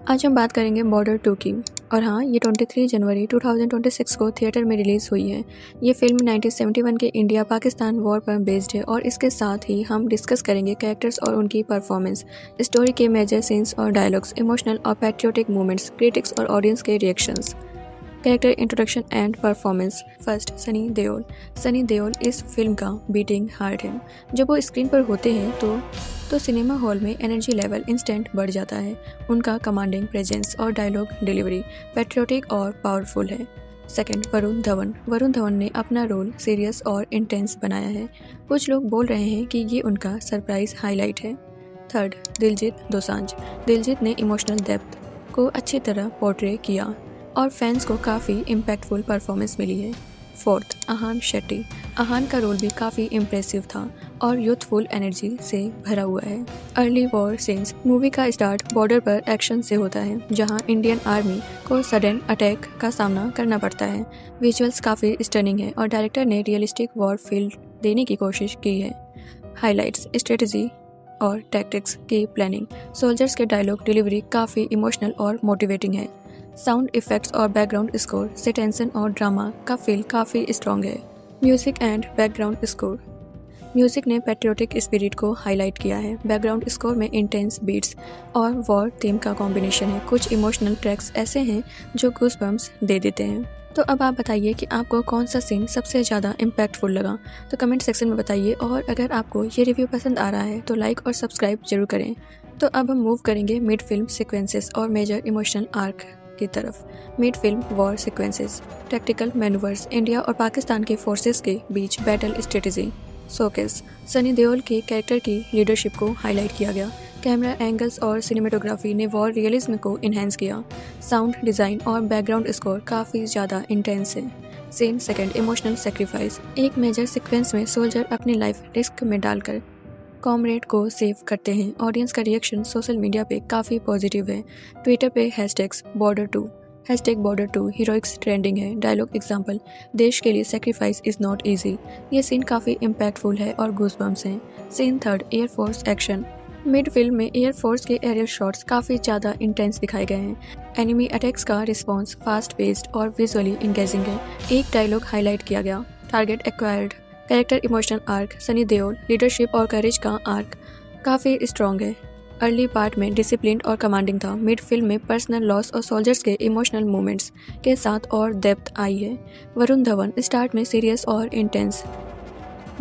आज हम बात करेंगे बॉर्डर 2 की। और हाँ, ये 23 जनवरी 2026 को थिएटर में रिलीज़ हुई है। ये फिल्म 1971 के इंडिया पाकिस्तान वॉर पर बेस्ड है और इसके साथ ही हम डिस्कस करेंगे कैरेक्टर्स और उनकी परफॉर्मेंस, स्टोरी के मेजर सीन्स और डायलॉग्स, इमोशनल और पैट्रियोटिक मोमेंट्स, क्रिटिक्स और ऑडियंस के reactions. Character introduction and performance. First, Sunny Deol. Sunny Deol इस फिल्म का बीटिंग हार्ट है। जब वो स्क्रीन पर होते हैं तो सिनेमा हॉल में एनर्जी लेवल इंस्टेंट बढ़ जाता है। उनका कमांडिंग प्रेजेंस और डायलॉग डिलीवरी पैट्रियोटिक और पावरफुल है। सेकंड, वरुण धवन। वरुण धवन ने अपना रोल सीरियस और इंटेंस बनाया है। कुछ लोग बोल रहे हैं कि ये उनका सरप्राइज हाईलाइट है। थर्ड, दिलजीत दोसांझ। दिलजीत ने इमोशनल डेप्थ को अच्छी तरह पोर्ट्रे किया और फैंस को काफ़ी इम्पैक्टफुल परफॉर्मेंस मिली है। फोर्थ, आहान शेट्टी। आहान का रोल भी काफ़ी इम्प्रेसिव था और यूथफुल एनर्जी से भरा हुआ है। Early war scenes. मूवी का स्टार्ट बॉर्डर पर एक्शन से होता है, जहां इंडियन आर्मी को सडन अटैक का सामना करना पड़ता है। विजुअल्स काफ़ी स्टनिंग है और डायरेक्टर ने रियलिस्टिक वॉर फील देने की कोशिश की है। हाइलाइट्स, स्ट्रेटजी और टैक्टिक्स की प्लानिंग, सोल्जर्स के डायलॉग डिलीवरी काफ़ी इमोशनल और मोटिवेटिंग है। साउंड इफेक्ट्स और बैकग्राउंड स्कोर से टेंशन और ड्रामा का फील काफ़ी स्ट्रॉन्ग है। Music and background score. Music ने पैट्रियोटिक स्पिरिट को हाईलाइट किया है। बैकग्राउंड स्कोर में इंटेंस बीट्स और वॉर थीम का कॉम्बिनेशन है। कुछ इमोशनल ट्रैक्स ऐसे हैं जो गूज़बम्प्स दे देते हैं। तो अब आप बताइए कि आपको कौन सा सीन सबसे ज़्यादा इम्पैक्टफुल लगा, तो कमेंट सेक्शन में बताइए। और अगर आपको ये रिव्यू पसंद आ रहा है तो लाइक और सब्सक्राइब जरूर करें। तो अब हम मूव करेंगे मिड फिल्म सीक्वेंसेस और मेजर इमोशनल आर्क की तरफ। Mid film war sequences. Tactical manoeuvres, India और पाकिस्तान के फोर्सेस के बीच battle strategy. Showcase, Sunny Deol के कैरेक्टर की लीडरशिप को हाईलाइट किया गया। कैमरा एंगल्स और सिनेमेटोग्राफी ने वॉर रियलिज्म को इन्हेंस किया। साउंड डिज़ाइन और बैकग्राउंड स्कोर काफ़ी ज़्यादा इंटेंस है। Scene second, emotional sacrifice. एक मेजर सीक्वेंस में सोल्जर अपनी लाइफ रिस्क में डालकर कॉमरेड को सेव करते हैं। ऑडियंस का रिएक्शन सोशल मीडिया पे काफ़ी पॉजिटिव है। ट्विटर पे #border2 हीरोइक्स ट्रेंडिंग है। डायलॉग एग्जाम्पल, देश के लिए सेक्रीफाइस इज़ नॉट ईजी। ये सीन काफ़ी इम्पैक्टफुल है और गूज़बम्प्स हैं। Scene third, air force action. Mid film में एयरफोर्स के एरियल शॉट्स काफ़ी ज़्यादा इंटेंस दिखाए गए हैं। एनिमी अटैक्स का रिस्पॉन्स फास्ट पेस्ड और विजुअली इंगेजिंग है। एक डायलॉग हाईलाइट किया गया, target acquired. Character emotional arc, Sunny Deol leadership और करेज का आर्क काफ़ी स्ट्रॉन्ग है। अर्ली पार्ट में डिसिप्लिन और कमांडिंग था। मिड फिल्म में पर्सनल लॉस और सोल्जर्स के इमोशनल मोमेंट्स के साथ और डेप्थ आई है। वरुण धवन स्टार्ट में सीरियस और इंटेंस।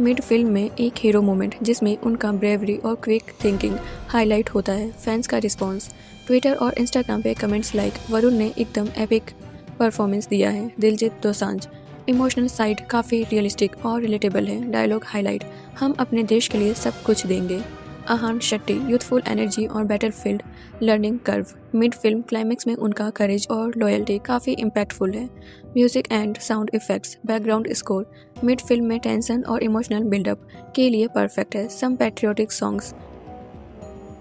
मिड फिल्म में एक हीरो मोमेंट जिसमें उनका ब्रेवरी और क्विक थिंकिंग हाईलाइट होता है। फैंस का रिस्पॉन्स। ट्विटर और इंस्टाग्राम पे कमेंट्स लाइक, वरुण ने एकदम एपिक परफॉर्मेंस दिया है। दिलजीत दोसांझ, इमोशनल साइड काफ़ी रियलिस्टिक और रिलेटेबल है। डायलॉग हाईलाइट, हम अपने देश के लिए सब कुछ देंगे। आहान शेट्टी, यूथफुल एनर्जी और battlefield learning curve. Mid film climax में उनका करेज और लॉयल्टी काफ़ी इम्पैक्टफुल है। Music and sound effects, background score mid film में टेंशन और इमोशनल बिल्डअप के लिए परफेक्ट है। सम पैट्रियोटिक सॉन्ग्स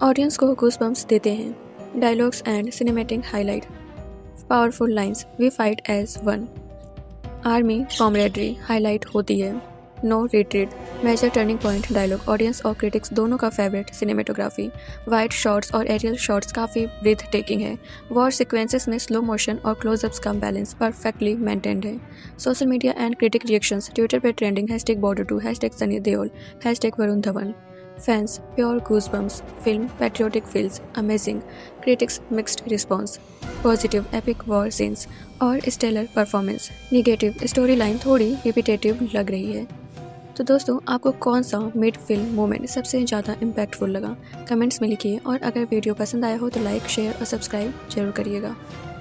ऑडियंस को गूज़बम्प्स देते हैं। Dialogues and cinematic highlight, powerful lines, we fight as one. Army camaraderie highlight होती है। No retreat, major turning point dialogue, audience और क्रिटिक्स दोनों का फेवरेट। सिनेमेटोग्राफी, वाइड शॉट्स और एरियल शॉट्स काफ़ी ब्रीथ टेकिंग है। वॉर सीक्वेंसेस में slow motion और क्लोजअप्स का बैलेंस परफेक्टली मेंटेन्ड है। Social media and critic reactions. Twitter पर trending #border2, #Sunny Deol, #Varun Dhawan. Fans, pure goosebumps. Film patriotic feels amazing. Critics mixed response. Positive, epic war scenes और stellar performance. Negative, story line थोड़ी repetitive लग रही है। तो दोस्तों, आपको कौन सा मिड फिल्म मोमेंट सबसे ज़्यादा इम्पैक्टफुल लगा, कमेंट्स में लिखिए। और अगर वीडियो पसंद आया हो तो लाइक, शेयर और सब्सक्राइब जरूर करिएगा।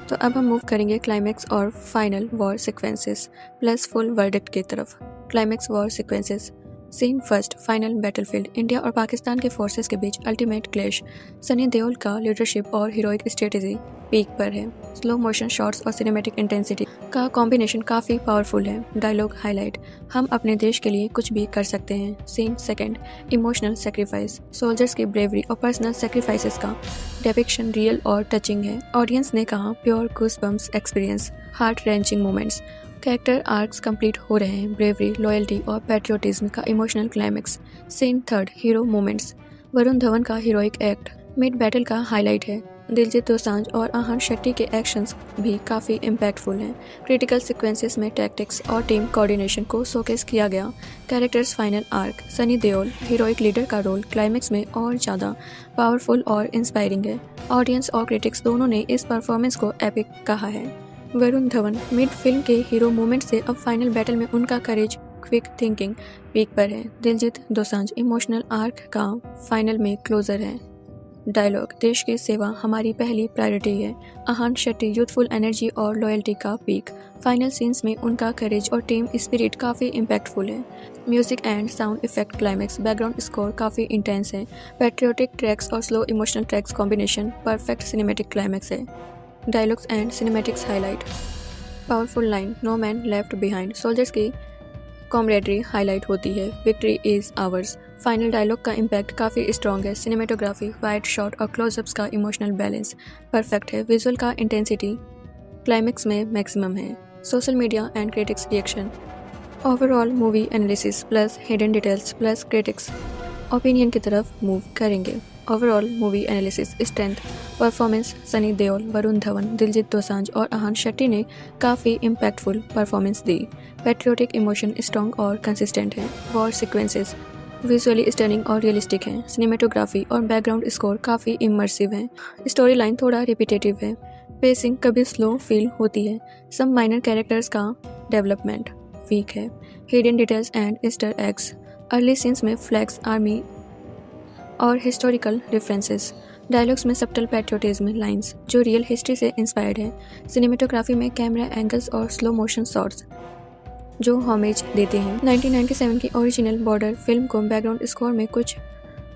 तो अब हम मूव करेंगे क्लाइमैक्स और final war sequences plus full verdict की तरफ। Climax war sequences. Scene first, final battlefield, India और पाकिस्तान के फोर्सेस के बीच अल्टीमेट क्लैश। सनी देओल का लीडरशिप और हीरोइक स्ट्रेटजी पीक पर है। स्लो मोशन शॉट्स और सिनेमैटिक इंटेंसिटी का कॉम्बिनेशन काफ़ी पावरफुल है। डायलॉग हाईलाइट, हम अपने देश के लिए कुछ भी कर सकते हैं। Scene second, emotional sacrifice, soldiers की ब्रेवरी और पर्सनल सेक्रीफाइसेस का डेपिक्शन रियल और टचिंग है। ऑडियंस ने कहा, pure goosebumps experience, heart wrenching moments. Character arcs complete हो रहे हैं। ब्रेवरी, लॉयल्टी और पैट्रियोटिज्म का emotional climax. Scene third, hero moments. Varun Dhawan का हीरोइक एक्ट मिड बैटल का हाईलाइट है। दिलजीत दोसांझ और आहान शेट्टी के एक्शंस भी काफ़ी इम्पैक्टफुल हैं। क्रिटिकल सीक्वेंसेस में टैक्टिक्स और टीम कोऑर्डिनेशन को शोकेस किया गया। Characters final arc, Sunny Deol heroic leader का रोल क्लाइमेक्स में और ज़्यादा पावरफुल और इंस्पायरिंग है। ऑडियंस और क्रिटिक्स दोनों ने इस परफॉर्मेंस को एपिक कहा है। वरुण धवन मिड फिल्म के हीरो मोमेंट से अब फाइनल बैटल में उनका करेज, क्विक थिंकिंग पीक पर है। दिलजीत दोसांझ इमोशनल आर्क का फाइनल में क्लोजर है। डायलॉग, देश की सेवा हमारी पहली प्रायोरिटी है। आहान शेट्टी यूथफुल एनर्जी और लॉयल्टी का पीक। फाइनल सीन्स में उनका करेज और टीम स्पिरिट काफ़ी इम्पैक्टफुल है। Music and sound effect, climax, background score काफ़ी इंटेंस है। पैट्रियोटिक ट्रैक्स और slow emotional tracks combination perfect cinematic climax है। Dialogues and cinematics highlight, powerful line, no man left behind, soldiers की camaraderie highlight होती है। Victory is ours. Final dialogue का impact काफ़ी strong है। सिनेमेटोग्राफी, वाइड शॉट और closeups का emotional balance perfect है। विजुअल का इंटेंसिटी क्लाइमेक्स में मैक्सिमम है। Social media and critics reaction, overall movie analysis plus hidden details plus critics opinion की तरफ मूव करेंगे। Overall movie analysis, strength, performance, Sunny Deol, Varun Dhawan, Diljit Dosanjh और आहान शेट्टी ने काफ़ी इम्पैक्टफुल परफॉर्मेंस दी। पैट्रियोटिक इमोशन स्ट्रॉन्ग और कंसिस्टेंट है। वॉर सीक्वेंसेस विजुअली स्टनिंग और रियलिस्टिक हैं। सिनेमेटोग्राफी और बैकग्राउंड स्कोर काफ़ी इमर्सिव है। स्टोरी लाइन थोड़ा रिपीटेटिव है। पेसिंग कभी स्लो फील होती है। सम माइनर कैरेक्टर्स का डेवलपमेंट वीक है। Hidden details and Easter eggs, early scenes में फ्लैग्स, आर्मी और हिस्टोरिकल रेफरेंसेस। डायलॉग्स में सब्टल पैट्रियोटिज्म लाइंस जो रियल हिस्ट्री से इंस्पायर्ड है। सिनेमेटोग्राफी में कैमरा एंगल्स और स्लो मोशन शॉट्स जो होमेज देते हैं। 1997 की ओरिजिनल बॉर्डर फिल्म को बैकग्राउंड स्कोर में कुछ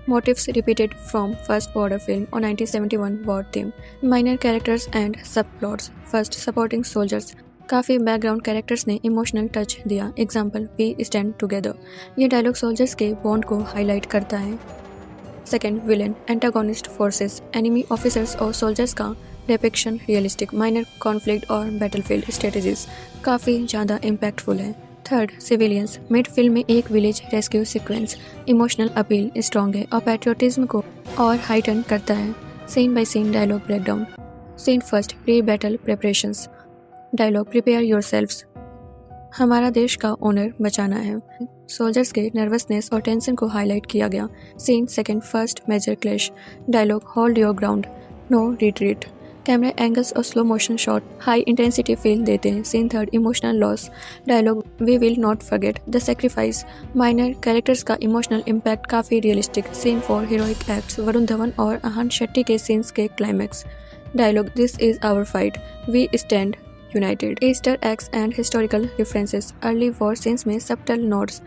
motifs repeated from first Border film और 1971 war theme. Minor characters and sub plots, first supporting soldiers, काफ़ी बैकग्राउंड कैरेक्टर्स ने इमोशनल टच दिया। Example, we stand together. ये डायलॉग सोल्जर्स के बॉन्ड को हाईलाइट करता है। Second, villain, antagonist forces, enemy officers और सोल्जर्स का डिपिक्शन रियलिस्टिक। माइनर कॉन्फ्लिक्ट और बैटलफील्ड स्ट्रेटजीज काफ़ी ज़्यादा इम्पैक्टफुल है। थर्ड, सिविलियंस, मिड फिल्म में एक village rescue sequence, emotional appeal strong है और पैट्रियोटिज्म को और हाइटन करता है। Scene by scene dialogue breakdown. Scene first, pre battle preparations. Dialogue, prepare yourselves, हमारा देश का ऑनर बचाना है। सोल्जर्स के नर्वसनेस और टेंशन को हाईलाइट किया गया। Scene second, first major clash. Dialogue, hold your ground, no retreat. Camera angles और slow motion shot high intensity feel देते हैं। Scene third, emotional loss. Dialogue, we will not forget the sacrifice. Minor characters का emotional impact काफ़ी realistic. Scene four, heroic acts, Varun Dhawan और आहान शेट्टी के scenes के climax. Dialogue, this is our fight, we stand united. Easter eggs and historical references, early war scenes में subtle notes,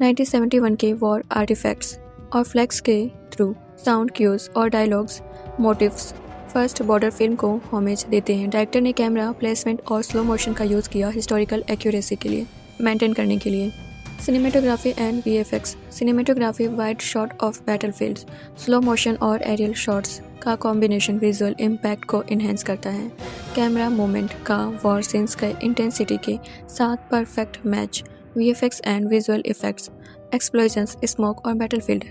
1971 के war artefacts और flags के through sound cues और dialogues motifs first Border film को homage देते हैं। Director ने camera placement और स्लो मोशन का यूज़ किया हिस्टोरिकल एक्यूरेसी के लिए मेंटेन करने के लिए। Cinematography and VFX, cinematography, wide shot of battlefields, slow motion और एरियल शॉट्स का कॉम्बिनेशन विजुअल इम्पैक्ट को इन्हेंस करता है। कैमरा मूवमेंट का वॉर सीन्स के इंटेंसिटी के साथ perfect match. VFX and visual effects, explosions, smoke और बैटलफील्ड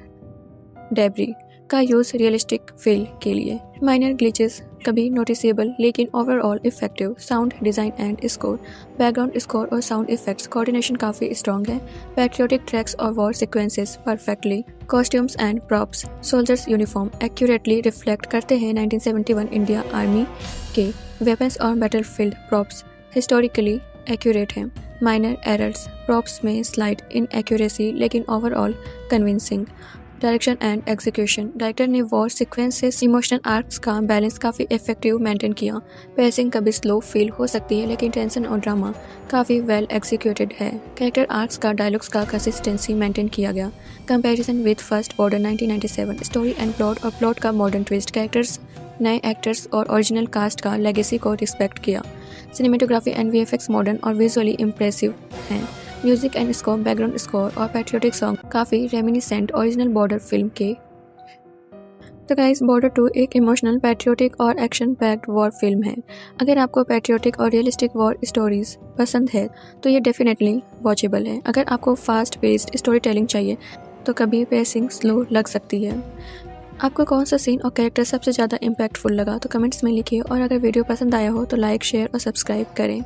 डेब्री का यूज़ रियलिस्टिक फील के लिए। माइनर ग्लिचेस कभी नोटिसेबल लेकिन overall effective. Sound design and score, background score और साउंड इफेक्ट्स कोऑर्डिनेशन काफ़ी स्ट्रॉन्ग है। पैट्रियोटिक ट्रैक्स और war sequences perfectly. Costumes and props, soldiers uniform accurately reflect करते हैं 1971 इंडिया आर्मी के वेपन्स और बैटलफील्ड प्रॉप्स हिस्टोरिकली एक्यूरेट हैं। Minor errors, props में स्लाइट इनएक्यूरेसी लेकिन overall convincing. Direction and execution, director ने वॉर सीक्वेंसेस, इमोशनल आर्क्स का balance काफ़ी इफेक्टिव मेंटेन किया। पेसिंग कभी स्लो फील हो सकती है लेकिन टेंशन और ड्रामा काफ़ी वेल एग्जीक्यूटेड है। कैरेक्टर आर्क्स का डायलॉग्स का कंसिस्टेंसी मेंटेन किया गया। Comparison with first border 1997, story and plot और प्लॉट का मॉडर्न ट्विस्ट, कैरेक्टर्स, नए एक्टर्स और ओरिजिनल कास्ट का लेगेसी को रिस्पेक्ट किया। सिनेमेटोग्राफी एंड वीएफएक्स मॉडर्न और विजुअली इम्प्रेसिव हैं। Music and score, background score और पैट्रियोटिक सॉन्ग काफ़ी रेमिनिसेंट ओरिजिनल बॉर्डर फिल्म के। तो गाइस, बॉर्डर 2 एक इमोशनल, पैट्रियोटिक और एक्शन पैक्ड वॉर फिल्म है। अगर आपको पैट्रियोटिक और रियलिस्टिक वॉर स्टोरीज पसंद है तो ये डेफिनेटली वॉचेबल है। अगर आपको फास्ट पेस्ड स्टोरी टेलिंग चाहिए तो कभी पेसिंग स्लो लग सकती है। आपको कौन सा सीन और कैरेक्टर सबसे ज़्यादा इम्पैक्टफुल लगा तो कमेंट्स में लिखिए और अगर वीडियो पसंद आया हो तो लाइक शेयर और सब्सक्राइब करें।